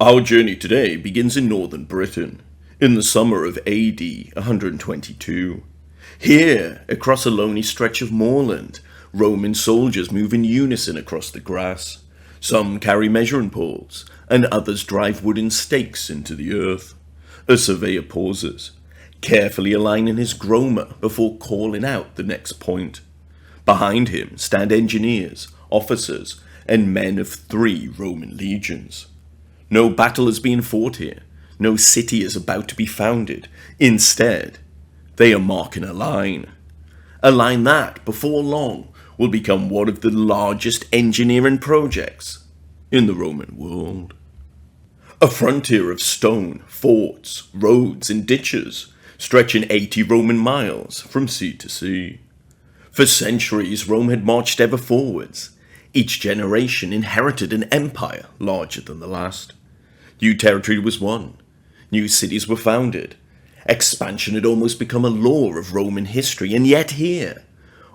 Our journey today begins in northern Britain, in the summer of AD 122. Here, across a lonely stretch of moorland, Roman soldiers move in unison across the grass. Some carry measuring poles, and others drive wooden stakes into the earth. A surveyor pauses, carefully aligning his groma before calling out the next point. Behind him stand engineers, officers, and men of 3 Roman legions. No battle is being fought here. No city is about to be founded. Instead, they are marking a line. A line that, before long, will become one of the largest engineering projects in the Roman world. A frontier of stone, forts, roads, and ditches, stretching 80 Roman miles from sea to sea. For centuries, Rome had marched ever forwards. Each generation inherited an empire larger than the last. New territory was won. New cities were founded. Expansion had almost become a law of Roman history, and yet here,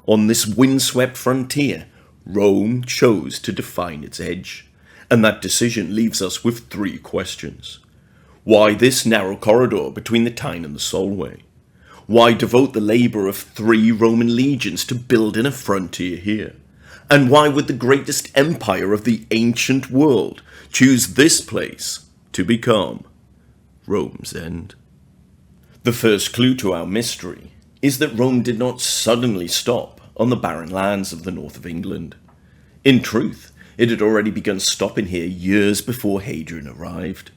on this windswept frontier, Rome chose to define its edge. And that decision leaves us with 3 questions. Why this narrow corridor between the Tyne and the Solway? Why devote the labour of 3 Roman legions to building a frontier here? And why would the greatest empire of the ancient world choose this place to become Rome's end? The first clue to our mystery is that Rome did not suddenly stop on the barren lands of the north of England. In truth, it had already begun stopping here years before Hadrian arrived.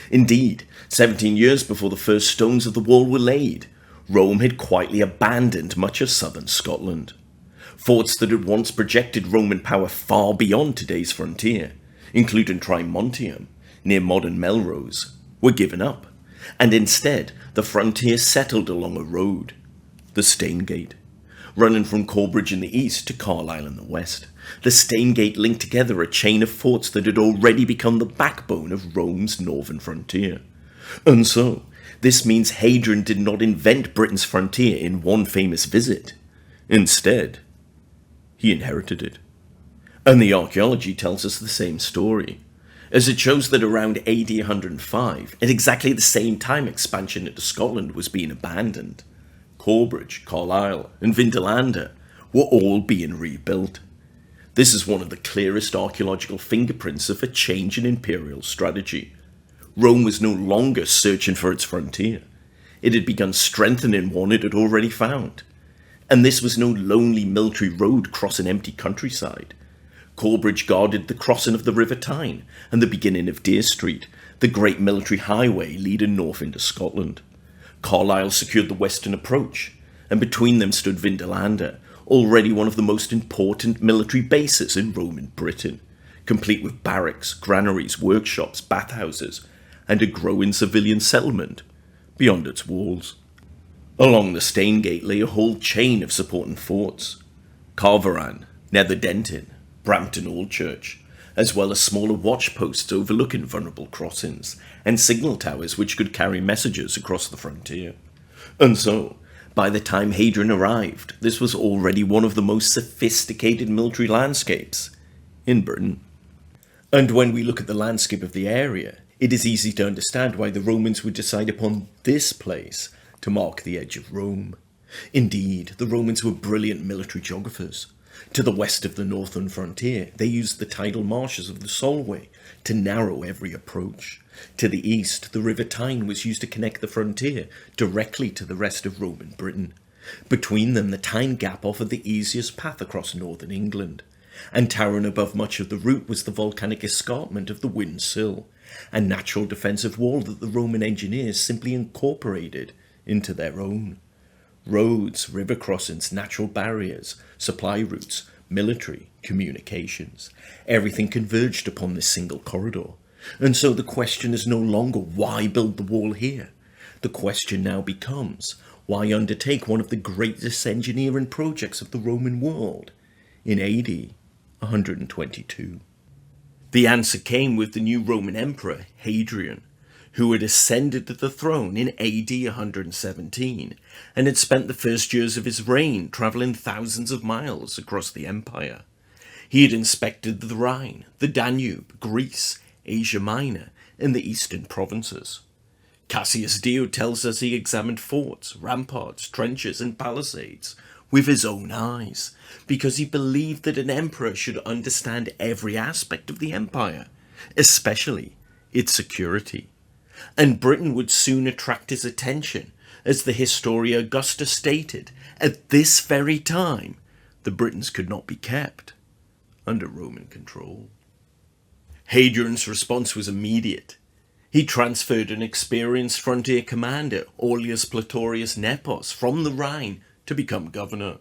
Indeed, 17 years before the first stones of the wall were laid, Rome had quietly abandoned much of southern Scotland. Forts that had once projected Roman power far beyond today's frontier, including Trimontium, near modern Melrose, were given up, and instead the frontier settled along a road, the Stanegate. Running from Corbridge in the east to Carlisle in the west, the Stanegate linked together a chain of forts that had already become the backbone of Rome's northern frontier. And so, this means Hadrian did not invent Britain's frontier in one famous visit. Instead, he inherited it. And the archaeology tells us the same story, as it shows that around AD 105, at exactly the same time expansion into Scotland was being abandoned, Corbridge, Carlisle, and Vindolanda were all being rebuilt. This is one of the clearest archaeological fingerprints of a change in imperial strategy. Rome was no longer searching for its frontier. It had begun strengthening one it had already found. And this was no lonely military road crossing empty countryside. Corbridge guarded the crossing of the River Tyne and the beginning of Deer Street, the great military highway leading north into Scotland. Carlisle secured the western approach, and between them stood Vindolanda, already one of the most important military bases in Roman Britain, complete with barracks, granaries, workshops, bathhouses, and a growing civilian settlement beyond its walls. Along the Stanegate lay a whole chain of supporting forts: Carveran, Netherdenton, Brampton Old Church, as well as smaller watchposts overlooking vulnerable crossings, and signal towers which could carry messages across the frontier. And so, by the time Hadrian arrived, this was already one of the most sophisticated military landscapes in Britain. And when we look at the landscape of the area, it is easy to understand why the Romans would decide upon this place to mark the edge of Rome. Indeed, the Romans were brilliant military geographers. To the west of the northern frontier, they used the tidal marshes of the Solway to narrow every approach. To the east, the River Tyne was used to connect the frontier directly to the rest of Roman Britain. Between them, the Tyne Gap offered the easiest path across northern England. And towering above much of the route was the volcanic escarpment of the Whin Sill, a natural defensive wall that the Roman engineers simply incorporated into their own. Roads, river crossings, natural barriers, supply routes, military, communications, everything converged upon this single corridor. And so the question is no longer why build the wall here. The question now becomes why undertake one of the greatest engineering projects of the Roman world in AD 122. The answer came with the new Roman Emperor Hadrian, who had ascended to the throne in AD 117 and had spent the first years of his reign travelling thousands of miles across the empire. He had inspected the Rhine, the Danube, Greece, Asia Minor, in the eastern provinces. Cassius Dio tells us he examined forts, ramparts, trenches, and palisades with his own eyes, because he believed that an emperor should understand every aspect of the empire, especially its security. And Britain would soon attract his attention, as the historian Augustus stated, at this very time, the Britons could not be kept under Roman control. Hadrian's response was immediate. He transferred an experienced frontier commander, Aulus Platorius Nepos, from the Rhine to become governor,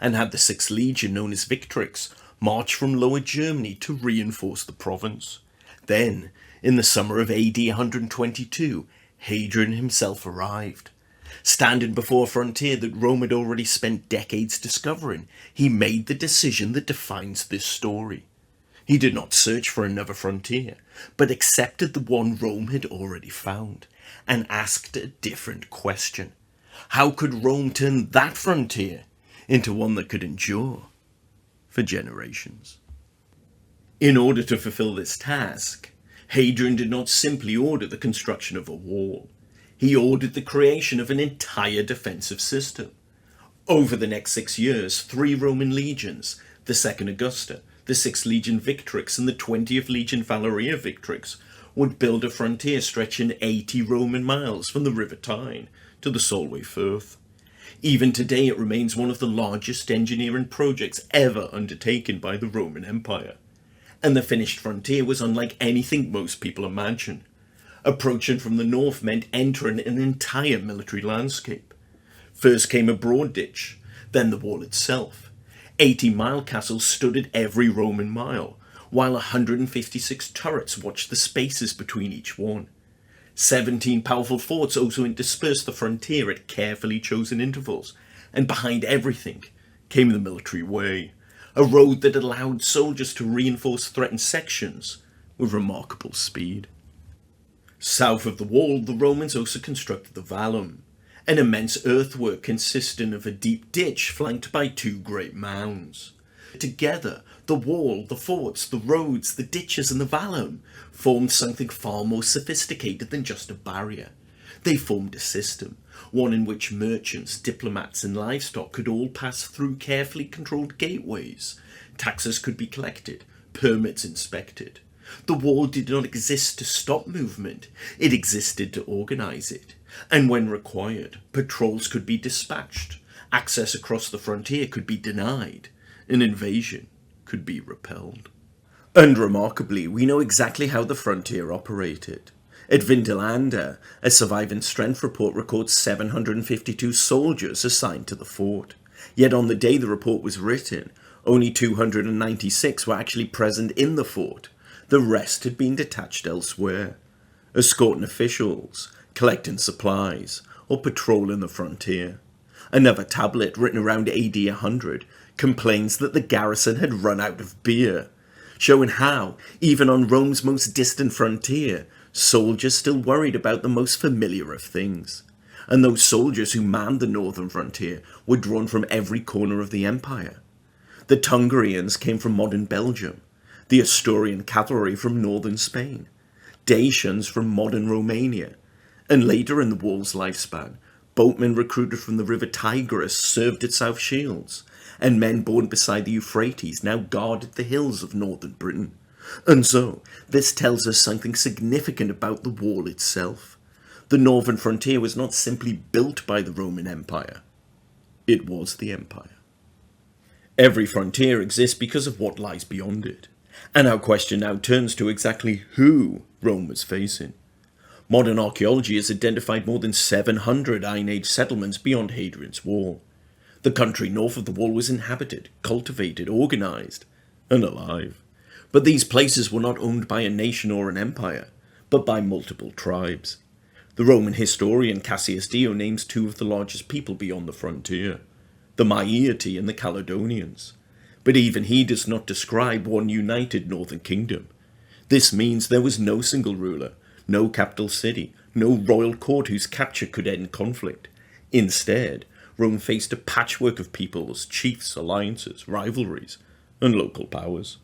and had the 6th Legion, known as Victrix, march from Lower Germany to reinforce the province. Then, in the summer of AD 122, Hadrian himself arrived. Standing before a frontier that Rome had already spent decades discovering, he made the decision that defines this story. He did not search for another frontier, but accepted the one Rome had already found, and asked a different question. How could Rome turn that frontier into one that could endure for generations? In order to fulfill this task, Hadrian did not simply order the construction of a wall. He ordered the creation of an entire defensive system. Over the next 6 years, 3 Roman legions, the 2nd Augusta, the 6th Legion Victrix, and the 20th Legion Valeria Victrix, would build a frontier stretching 80 Roman miles from the River Tyne to the Solway Firth. Even today it remains one of the largest engineering projects ever undertaken by the Roman Empire. And the finished frontier was unlike anything most people imagine. Approaching from the north meant entering an entire military landscape. First came a broad ditch, then the wall itself. 80-mile castles stood at every Roman mile, while 156 turrets watched the spaces between each one. 17 powerful forts also interspersed the frontier at carefully chosen intervals, and behind everything came the military way, a road that allowed soldiers to reinforce threatened sections with remarkable speed. South of the wall, the Romans also constructed the vallum, an immense earthwork consisting of a deep ditch flanked by 2 great mounds. Together, the wall, the forts, the roads, the ditches, and the vallum formed something far more sophisticated than just a barrier. They formed a system, one in which merchants, diplomats, and livestock could all pass through carefully controlled gateways. Taxes could be collected, permits inspected. The wall did not exist to stop movement, it existed to organize it. And when required, patrols could be dispatched, access across the frontier could be denied, an invasion could be repelled. And remarkably, we know exactly how the frontier operated. At Vindolanda, a surviving strength report records 752 soldiers assigned to the fort. Yet on the day the report was written, only 296 were actually present in the fort. The rest had been detached elsewhere, escorting officials, collecting supplies, or patrolling the frontier. Another tablet, written around AD 100, complains that the garrison had run out of beer, showing how, even on Rome's most distant frontier, soldiers still worried about the most familiar of things. And those soldiers who manned the northern frontier were drawn from every corner of the empire. The Tungrians came from modern Belgium, the Asturian cavalry from northern Spain, Dacians from modern Romania, and later in the wall's lifespan, boatmen recruited from the river Tigris served at South Shields, and men born beside the Euphrates now guarded the hills of northern Britain. And so, this tells us something significant about the wall itself. The northern frontier was not simply built by the Roman Empire. It was the empire. Every frontier exists because of what lies beyond it. And our question now turns to exactly who Rome was facing. Modern archaeology has identified more than 700 Iron Age settlements beyond Hadrian's Wall. The country north of the wall was inhabited, cultivated, organized, and alive. But these places were not owned by a nation or an empire, but by multiple tribes. The Roman historian Cassius Dio names 2 of the largest people beyond the frontier, the Maeti and the Caledonians. But even he does not describe one united northern kingdom. This means there was no single ruler, no capital city, no royal court whose capture could end conflict. Instead, Rome faced a patchwork of peoples, chiefs, alliances, rivalries, and local powers.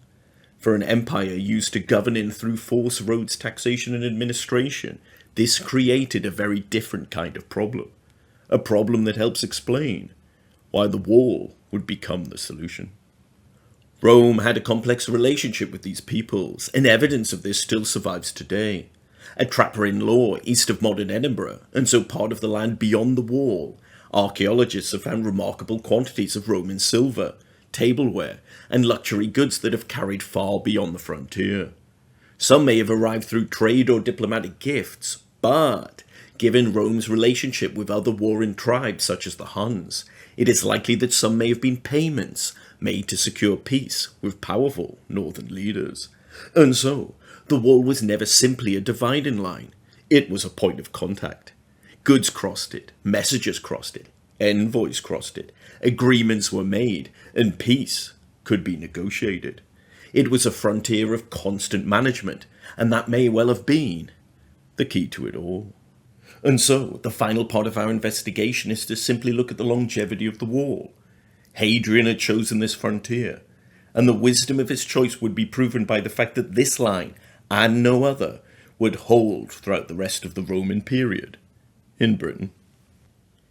For an empire used to governing through force, roads, taxation, and administration, this created a very different kind of problem. A problem that helps explain why the wall would become the solution. Rome had a complex relationship with these peoples, and evidence of this still survives today. A trapper-in-law east of modern Edinburgh, and so part of the land beyond the wall, archaeologists have found remarkable quantities of Roman silver, tableware, and luxury goods that have carried far beyond the frontier. Some may have arrived through trade or diplomatic gifts, but given Rome's relationship with other warring tribes such as the Huns, it is likely that some may have been payments made to secure peace with powerful northern leaders. And so, the wall was never simply a dividing line, it was a point of contact. Goods crossed it, messages crossed it, envoys crossed it, agreements were made, and peace could be negotiated. It was a frontier of constant management, and that may well have been the key to it all. And so, the final part of our investigation is to simply look at the longevity of the wall. Hadrian had chosen this frontier, and the wisdom of his choice would be proven by the fact that this line, and no other, would hold throughout the rest of the Roman period in Britain.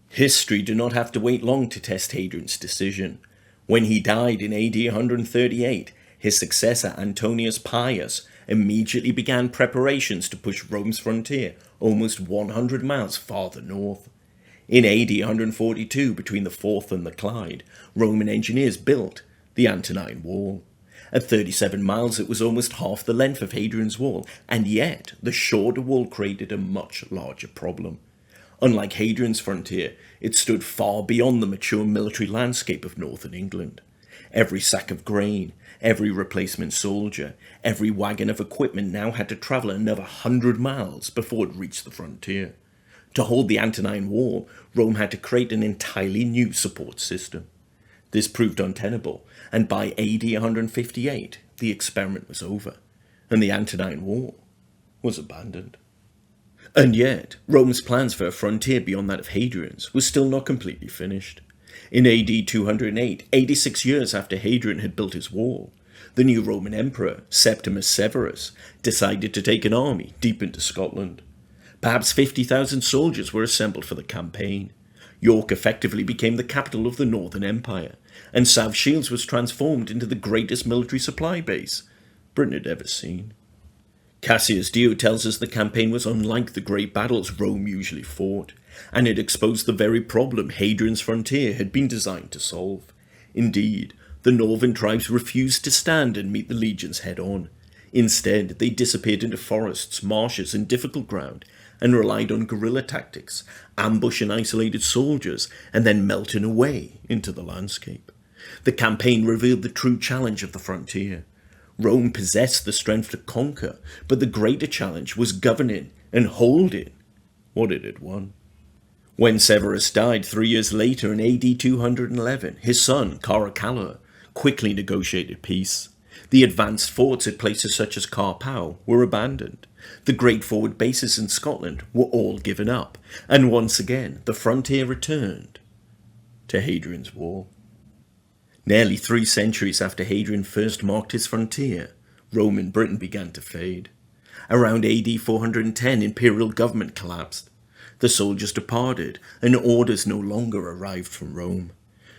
History did not have to wait long to test Hadrian's decision. When he died in AD 138, his successor Antonius Pius immediately began preparations to push Rome's frontier almost 100 miles farther north. In AD 142, between the Forth and the Clyde, Roman engineers built the Antonine Wall. At 37 miles, it was almost half the length of Hadrian's Wall, and yet the shorter wall created a much larger problem. Unlike Hadrian's frontier, it stood far beyond the mature military landscape of northern England. Every sack of grain, every replacement soldier, every wagon of equipment now had to travel another 100 miles before it reached the frontier. To hold the Antonine Wall, Rome had to create an entirely new support system. This proved untenable, and by AD 158, the experiment was over, and the Antonine Wall was abandoned. And yet, Rome's plans for a frontier beyond that of Hadrian's was still not completely finished. In AD 208, 86 years after Hadrian had built his wall, the new Roman Emperor, Septimius Severus, decided to take an army deep into Scotland. Perhaps 50,000 soldiers were assembled for the campaign. York effectively became the capital of the Northern Empire, and South Shields was transformed into the greatest military supply base Britain had ever seen. Cassius Dio tells us the campaign was unlike the great battles Rome usually fought, and it exposed the very problem Hadrian's frontier had been designed to solve. Indeed, the northern tribes refused to stand and meet the legions head-on. Instead, they disappeared into forests, marshes, and difficult ground, and relied on guerrilla tactics, ambushing isolated soldiers, and then melting away into the landscape. The campaign revealed the true challenge of the frontier. Rome possessed the strength to conquer, but the greater challenge was governing and holding what it had won. When Severus died 3 years later in AD 211, his son, Caracalla, quickly negotiated peace. The advanced forts at places such as Carpow were abandoned. The great forward bases in Scotland were all given up, and once again the frontier returned to Hadrian's Wall. Nearly 3 centuries after Hadrian first marked his frontier, Roman Britain began to fade. Around AD 410, imperial government collapsed. The soldiers departed, and orders no longer arrived from Rome.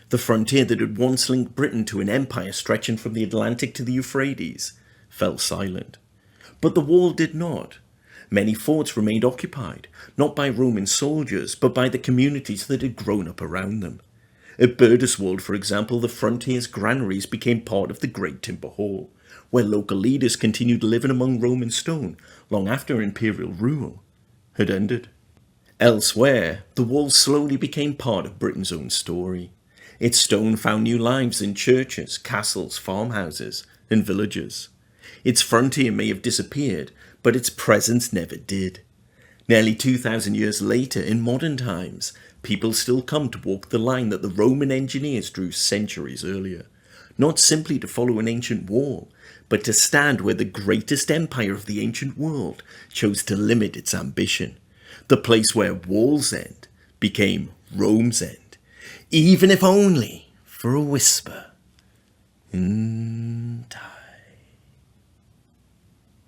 The frontier that had once linked Britain to an empire stretching from the Atlantic to the Euphrates fell silent. But the wall did not. Many forts remained occupied, not by Roman soldiers, but by the communities that had grown up around them. At Burdiswold, for example, the frontier's granaries became part of the Great Timber Hall, where local leaders continued living among Roman stone long after imperial rule had ended. Elsewhere, the wall slowly became part of Britain's own story. Its stone found new lives in churches, castles, farmhouses, and villages. Its frontier may have disappeared, but its presence never did. Nearly 2,000 years later, in modern times, people still come to walk the line that the Roman engineers drew centuries earlier, not simply to follow an ancient wall, but to stand where the greatest empire of the ancient world chose to limit its ambition. The place where walls end became Rome's end, even if only for a whisper in time.